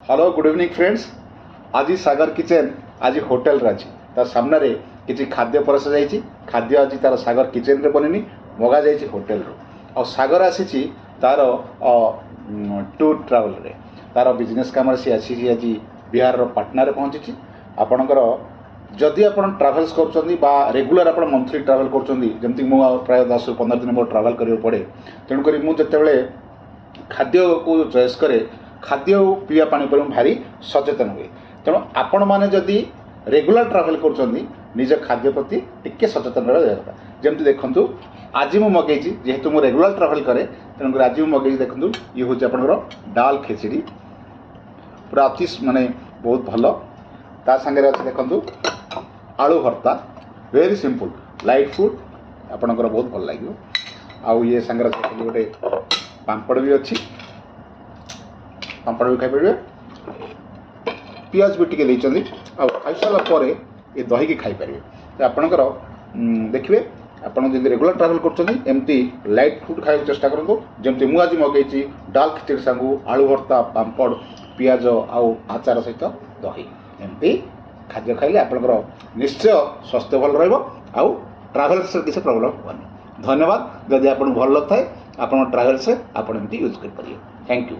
Hello good evening friends. आज सागर kitchen आज hotel अच्छी तार सामने किसी खाद्य परस जा खाद्य आज तार सागर किचन रे बननी मगा जा होटेल रू सागर आसी तार टूर ट्रावेल रे तार बिजनेस काम सी आसी आज बिहार पाटना रे पहुंची आपणकर जदि आप ट्राभेल्स कर रेगुलर आप मंथली ट्रावेल करमती प्राय 10 ରୁ 15 दिन मोर ट्रावेल करा पड़े तेणुक मुझे खाद्य को चॉइस करे खाद्य पीवा पानी पर भारी सचेतन हुए। तेणु आपण मैंने जदि रेगुलर ट्रावेल कर निज खाद्य प्रति टिके सचेतन रहा कथा। जमी देखूँ आज मुझे मगेची जेहेतु मुझे रेगुलर ट्रावेल करे तेणुक आज मुझे मगेची देखूँ ये हूँ आपंकर डाल खिचड़ी पूरा अति माने बहुत भल ता सागे अच्छे देखूँ आलू भर्ता वेरी सिंपल लाइट फूड आपंकर बहुत भल लगे। आउ ये सागर गोटे पापड़ भी अच्छी पापड़ भी खाईपर पियाज भी टी खाई सारापर ये दही की खाईपर तो आपणकर देखिए आप रेगुलर ट्रावेल करमती लाइट फूड खाई चेष्टा करूँ जमी मुझे आज मगेची डाल खिचड़ी सांगू आलू भर्ता पापड़ पियाज आउ आचार सहित दही एमती खाद्य खाइले आपंकर निश्चय स्वास्थ्य भल रहा ट्राभेल्स किसी प्रोब्लेम हेनी। धन्यवाद। जदि आपको भल लगे आप ट्राभेल्स आप यूज कर। Thank you.